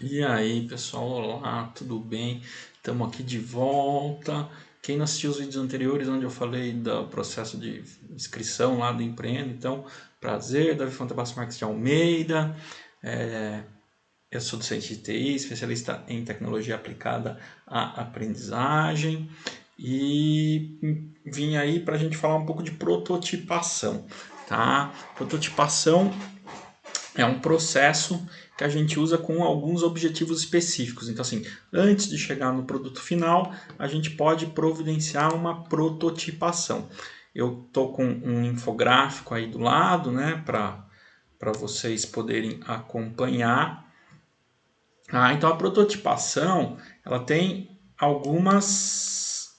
E aí, pessoal, olá, tudo bem? Estamos aqui de volta. Quem não assistiu os vídeos anteriores, onde eu falei do processo de inscrição lá do Empreenda, então, prazer, Davi Fontebasso Marques de Almeida. Eu sou docente de TI, especialista em tecnologia aplicada à aprendizagem e vim aí para a gente falar um pouco de prototipação, tá? Prototipação é um processo que a gente usa com alguns objetivos específicos. Então, assim, antes de chegar no produto final, a gente pode providenciar uma prototipação. Eu estou com um infográfico aí do lado, né, para vocês poderem acompanhar. Então, a prototipação ela tem algumas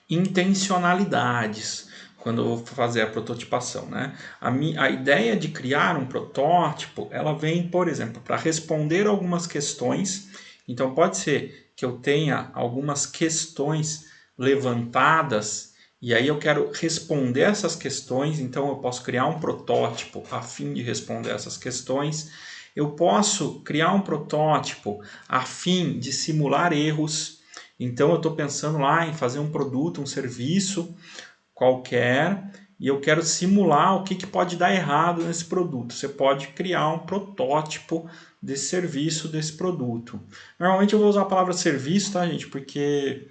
intencionalidades quando eu vou fazer a prototipação, né? A ideia de criar um protótipo, ela vem, por exemplo, para responder algumas questões. Então, pode ser que eu tenha algumas questões levantadas e aí eu quero responder essas questões, então eu posso criar um protótipo a fim de responder essas questões. Eu posso criar um protótipo a fim de simular erros. Então eu estou pensando lá em fazer um produto, um serviço qualquer e eu quero simular o que pode dar errado nesse produto. Você pode criar um protótipo desse serviço, desse produto. Normalmente eu vou usar a palavra serviço, tá, gente? Porque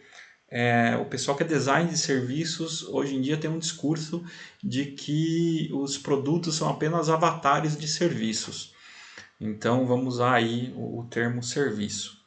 o pessoal que é design de serviços hoje em dia tem um discurso de que os produtos são apenas avatares de serviços. Então vamos usar aí o termo serviço.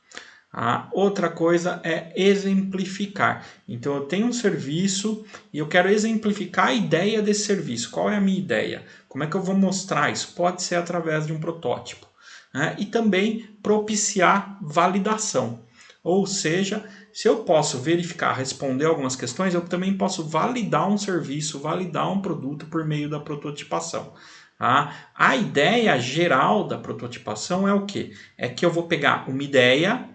A outra coisa é exemplificar. Então eu tenho um serviço e eu quero exemplificar a ideia desse serviço. Qual é a minha ideia? Como é que eu vou mostrar isso? Pode ser através de um protótipo. Né? E também propiciar validação. Ou seja, se eu posso verificar, responder algumas questões, eu também posso validar um serviço, validar um produto por meio da prototipação. A ideia geral da prototipação é o quê? É que eu vou pegar uma ideia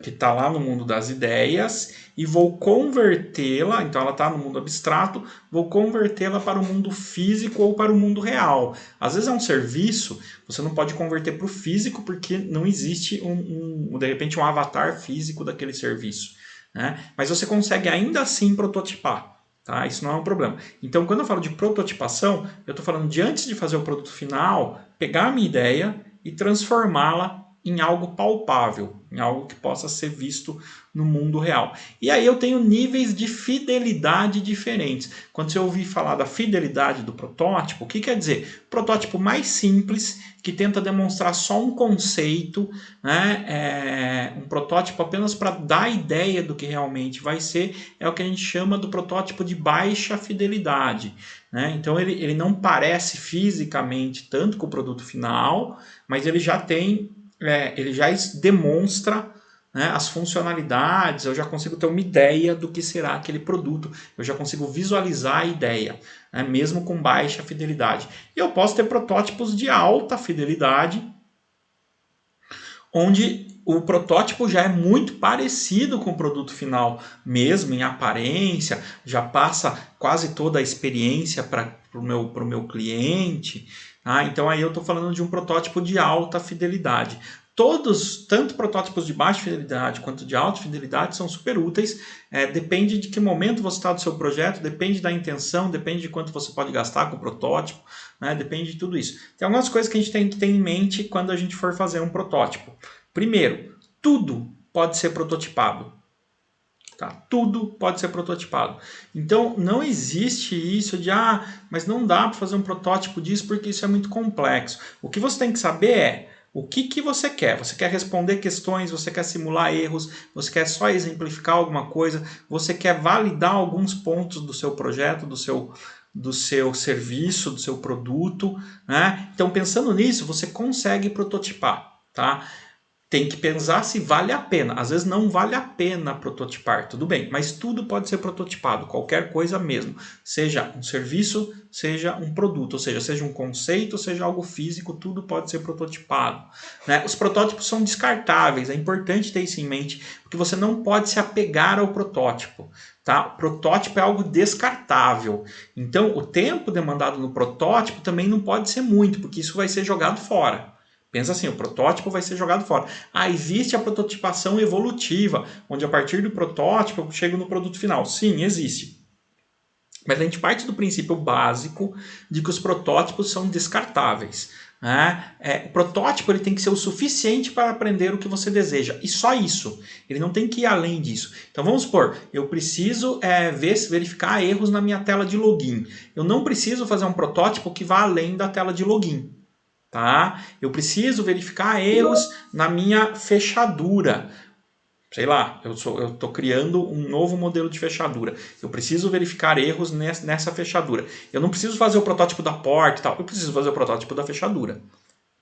que está lá no mundo das ideias e vou convertê-la, então ela está no mundo abstrato, vou convertê-la para o mundo físico ou para o mundo real. Às vezes é um serviço, você não pode converter para o físico porque não existe de repente um avatar físico daquele serviço, né? Mas você consegue ainda assim prototipar. Tá? Isso não é um problema. Então, quando eu falo de prototipação, eu estou falando de antes de fazer o produto final, pegar a minha ideia e transformá-la em algo palpável, em algo que possa ser visto no mundo real. E aí eu tenho níveis de fidelidade diferentes. Quando você ouvir falar da fidelidade do protótipo, o que quer dizer? Protótipo mais simples, que tenta demonstrar só um conceito, né? Um protótipo apenas para dar ideia do que realmente vai ser, é o que a gente chama do protótipo de baixa fidelidade. Né? Então ele não parece fisicamente tanto com o produto final, mas ele já tem ele já demonstra, né, as funcionalidades, eu já consigo ter uma ideia do que será aquele produto, eu já consigo visualizar a ideia, né, mesmo com baixa fidelidade. E eu posso ter protótipos de alta fidelidade, onde o protótipo já é muito parecido com o produto final, mesmo em aparência, já passa quase toda a experiência para o meu cliente. Então aí eu estou falando de um protótipo de alta fidelidade. Todos, tanto protótipos de baixa fidelidade quanto de alta fidelidade, são super úteis. Depende de que momento você está do seu projeto, depende da intenção, depende de quanto você pode gastar com o protótipo, né? Depende de tudo isso. Tem algumas coisas que a gente tem que ter em mente quando a gente for fazer um protótipo. Primeiro, tudo pode ser prototipado. Tá? Tudo pode ser prototipado. Então, não existe isso de, mas não dá para fazer um protótipo disso porque isso é muito complexo. O que você tem que saber é o que você quer. Você quer responder questões, você quer simular erros, você quer só exemplificar alguma coisa, você quer validar alguns pontos do seu projeto, do seu serviço, do seu produto. Né? Então, pensando nisso, você consegue prototipar. Tá? Tem que pensar se vale a pena. Às vezes não vale a pena prototipar, tudo bem, mas tudo pode ser prototipado, qualquer coisa mesmo. Seja um serviço, seja um produto, ou seja um conceito, seja algo físico, tudo pode ser prototipado. Né? Os protótipos são descartáveis, é importante ter isso em mente, porque você não pode se apegar ao protótipo. Tá? O protótipo é algo descartável. Então, o tempo demandado no protótipo também não pode ser muito, porque isso vai ser jogado fora. Pensa assim, o protótipo vai ser jogado fora. Ah, existe a prototipação evolutiva, onde a partir do protótipo eu chego no produto final. Sim, existe. Mas a gente parte do princípio básico de que os protótipos são descartáveis. Né? O protótipo ele tem que ser o suficiente para aprender o que você deseja. E só isso. Ele não tem que ir além disso. Então vamos supor, eu preciso verificar erros na minha tela de login. Eu não preciso fazer um protótipo que vá além da tela de login. Tá? Eu preciso verificar erros na minha fechadura. Sei lá, eu estou criando um novo modelo de fechadura. Eu preciso verificar erros nessa fechadura. Eu não preciso fazer o protótipo da porta e tal. Eu preciso fazer o protótipo da fechadura.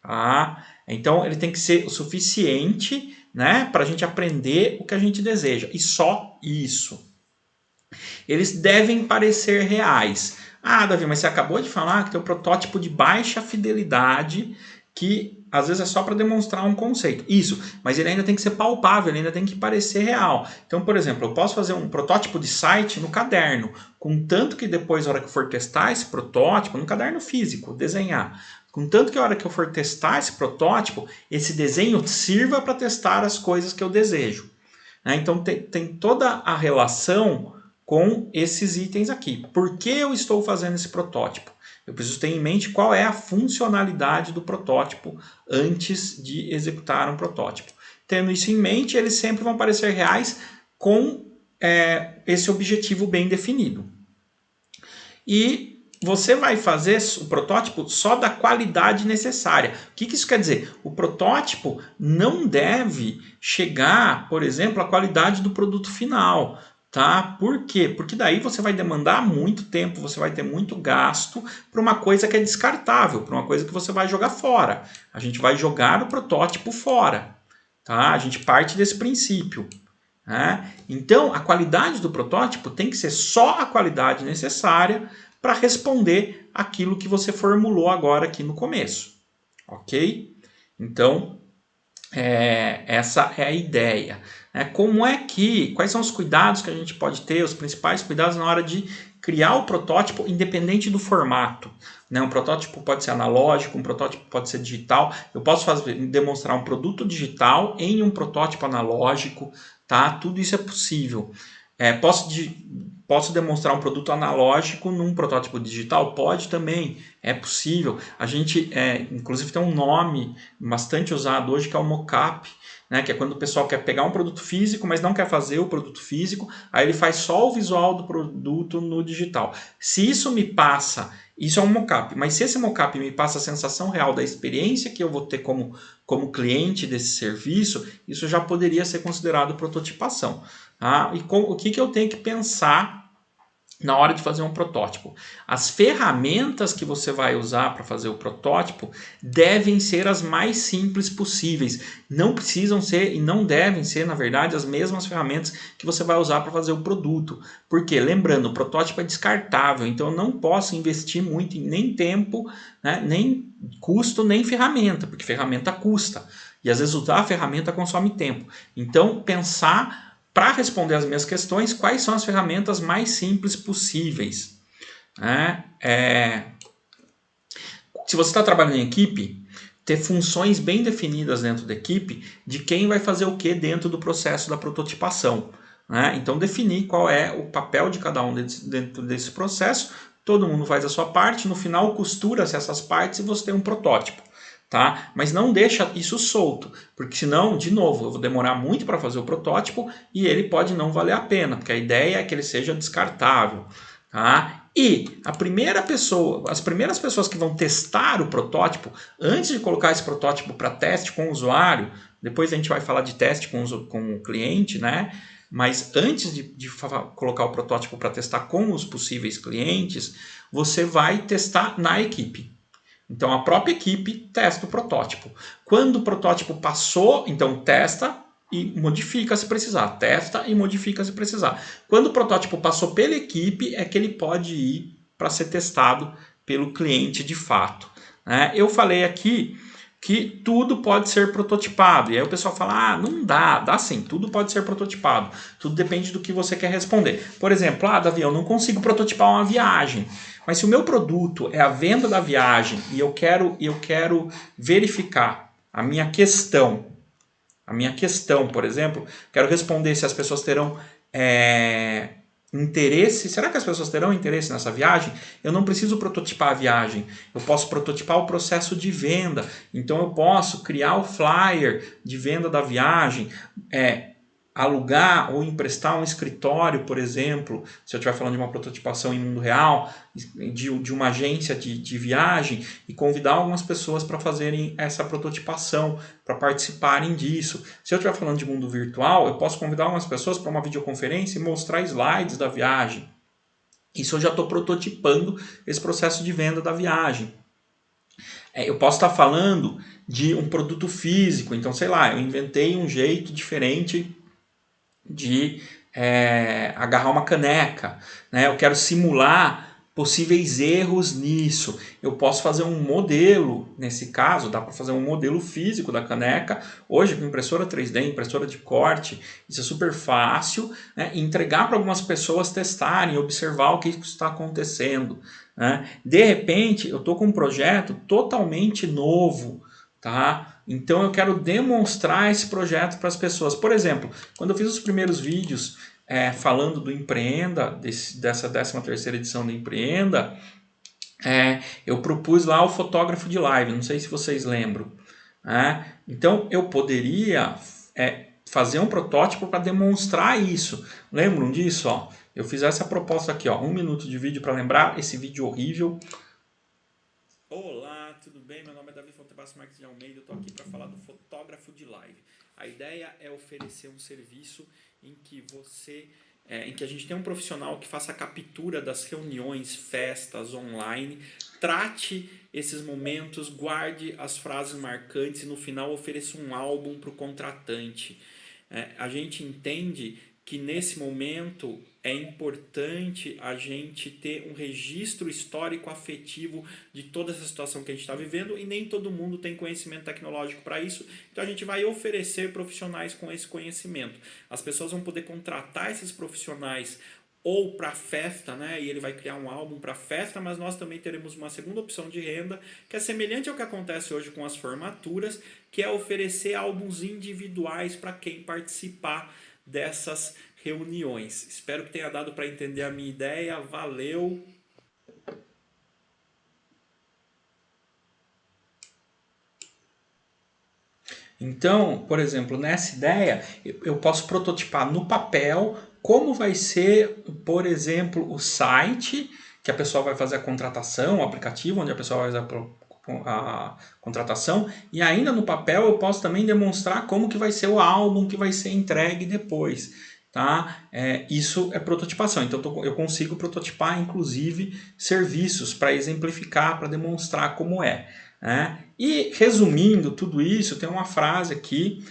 Tá? Então, ele tem que ser o suficiente, né, para a gente aprender o que a gente deseja. E só isso. Eles devem parecer reais. Ah, Davi, mas você acabou de falar que tem um protótipo de baixa fidelidade que às vezes é só para demonstrar um conceito. Isso, mas ele ainda tem que ser palpável, ele ainda tem que parecer real. Então, por exemplo, eu posso fazer um protótipo de site no caderno, contanto que depois, na hora que eu for testar esse protótipo, no caderno físico, desenhar, contanto que a hora que eu for testar esse protótipo, esse desenho sirva para testar as coisas que eu desejo. Então, tem toda a relação com esses itens aqui. Por que eu estou fazendo esse protótipo? Eu preciso ter em mente qual é a funcionalidade do protótipo antes de executar um protótipo. Tendo isso em mente, eles sempre vão parecer reais com esse objetivo bem definido. E você vai fazer o protótipo só da qualidade necessária. O que isso quer dizer? O protótipo não deve chegar, por exemplo, à qualidade do produto final. Tá? Por quê? Porque daí você vai demandar muito tempo, você vai ter muito gasto para uma coisa que é descartável, para uma coisa que você vai jogar fora. A gente vai jogar o protótipo fora. Tá? A gente parte desse princípio. Né? Então, a qualidade do protótipo tem que ser só a qualidade necessária para responder aquilo que você formulou agora aqui no começo. Ok? Então, essa é a ideia. Quais são os cuidados que a gente pode ter, os principais cuidados na hora de criar o protótipo independente do formato. Um protótipo pode ser analógico, um protótipo pode ser digital. Eu posso demonstrar um produto digital em um protótipo analógico, tá? Tudo isso é possível. Posso demonstrar um produto analógico num protótipo digital? Pode também, é possível. A gente, inclusive, tem um nome bastante usado hoje que é o mockup, né? Que é quando o pessoal quer pegar um produto físico, mas não quer fazer o produto físico, aí ele faz só o visual do produto no digital. Se isso me passa, isso é um mockup, mas se esse mockup me passa a sensação real da experiência que eu vou ter como cliente desse serviço, isso já poderia ser considerado prototipação. Tá? E o que eu tenho que pensar na hora de fazer um protótipo? As ferramentas que você vai usar para fazer o protótipo devem ser as mais simples possíveis. Não precisam ser e não devem ser, na verdade, as mesmas ferramentas que você vai usar para fazer o produto. Porque, lembrando, o protótipo é descartável, então eu não posso investir muito em nem tempo, né, nem custo, nem ferramenta, porque ferramenta custa. E às vezes usar a ferramenta consome tempo. Então, pensar para responder as minhas questões, quais são as ferramentas mais simples possíveis. Se você está trabalhando em equipe, ter funções bem definidas dentro da equipe de quem vai fazer o que dentro do processo da prototipação. Então, definir qual é o papel de cada um dentro desse processo. Todo mundo faz a sua parte, no final costura-se essas partes e você tem um protótipo. Tá? Mas não deixa isso solto, porque senão, de novo, eu vou demorar muito para fazer o protótipo e ele pode não valer a pena, porque a ideia é que ele seja descartável. Tá? E as primeiras pessoas que vão testar o protótipo, antes de colocar esse protótipo para teste com o usuário, depois a gente vai falar de teste com o cliente, né? Mas antes de colocar o protótipo para testar com os possíveis clientes, você vai testar na equipe. Então, a própria equipe testa o protótipo. Quando o protótipo passou, então testa e modifica se precisar. Testa e modifica se precisar. Quando o protótipo passou pela equipe, é que ele pode ir para ser testado pelo cliente de fato. Eu falei aqui que tudo pode ser prototipado. E aí o pessoal fala, não dá sim, tudo pode ser prototipado. Tudo depende do que você quer responder. Por exemplo, Davi, eu não consigo prototipar uma viagem. Mas se o meu produto é a venda da viagem e eu quero verificar a minha questão. A minha questão, por exemplo, quero responder se as pessoas terão interesse. Será que as pessoas terão interesse nessa viagem? Eu não preciso prototipar a viagem. Eu posso prototipar o processo de venda. Então eu posso criar o flyer de venda da viagem, alugar ou emprestar um escritório, por exemplo, se eu estiver falando de uma prototipação em mundo real, de uma agência de viagem, e convidar algumas pessoas para fazerem essa prototipação, para participarem disso. Se eu estiver falando de mundo virtual, eu posso convidar algumas pessoas para uma videoconferência e mostrar slides da viagem. Isso eu já estou prototipando esse processo de venda da viagem. Eu posso estar falando de um produto físico, então sei lá, eu inventei um jeito diferente de agarrar uma caneca, né? Eu quero simular possíveis erros nisso. Eu posso fazer um modelo, nesse caso, dá para fazer um modelo físico da caneca, hoje com impressora 3D, impressora de corte, isso é super fácil, né? E entregar para algumas pessoas testarem, observar o que está acontecendo, né? De repente, eu estou com um projeto totalmente novo, tá? Então eu quero demonstrar esse projeto para as pessoas. Por exemplo, quando eu fiz os primeiros vídeos falando do Empreenda, dessa 13ª edição do Empreenda, eu propus lá o fotógrafo de live, não sei se vocês lembram. Então eu poderia fazer um protótipo para demonstrar isso. Lembram disso? Ó? Eu fiz essa proposta aqui, ó, 1 minuto de vídeo para lembrar esse vídeo horrível. Olá, tudo bem? Meu nome é Davi Fontebasso Marques de Almeida, eu estou aqui para falar do fotógrafo de live. A ideia é oferecer um serviço em que em que a gente tem um profissional que faça a captura das reuniões, festas online, trate esses momentos, guarde as frases marcantes e no final ofereça um álbum para o contratante. A gente entende que nesse momento é importante a gente ter um registro histórico afetivo de toda essa situação que a gente está vivendo e nem todo mundo tem conhecimento tecnológico para isso, então a gente vai oferecer profissionais com esse conhecimento. As pessoas vão poder contratar esses profissionais ou para festa, né? E ele vai criar um álbum para festa, mas nós também teremos uma segunda opção de renda que é semelhante ao que acontece hoje com as formaturas, que é oferecer álbuns individuais para quem participar dessas reuniões. Espero que tenha dado para entender a minha ideia. Valeu! Então, por exemplo, nessa ideia, eu posso prototipar no papel como vai ser, por exemplo, o site que a pessoa vai fazer a contratação, o aplicativo onde a pessoa vai fazer a contratação, e ainda no papel eu posso também demonstrar como que vai ser o álbum que vai ser entregue depois. Tá? Isso é prototipação, então eu consigo prototipar inclusive serviços para exemplificar, para demonstrar como é. E resumindo tudo isso, tem uma frase aqui,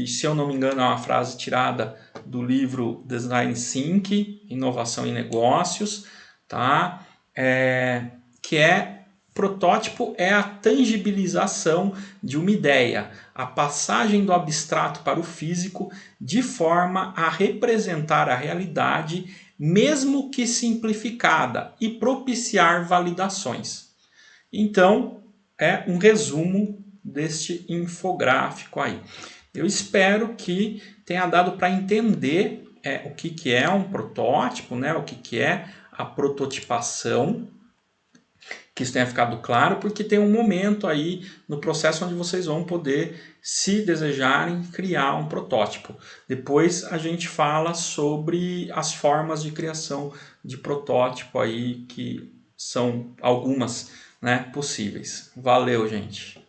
se eu não me engano, é uma frase tirada do livro Design Thinking, Inovação em Negócios, tá? Que protótipo é a tangibilização de uma ideia, a passagem do abstrato para o físico de forma a representar a realidade, mesmo que simplificada, e propiciar validações. Então, é um resumo deste infográfico aí. Eu espero que tenha dado para entender o que é um protótipo, né? O que é a prototipação, que isso tenha ficado claro, porque tem um momento aí no processo onde vocês vão poder, se desejarem, criar um protótipo. Depois a gente fala sobre as formas de criação de protótipo aí, que são algumas, né, possíveis. Valeu, gente!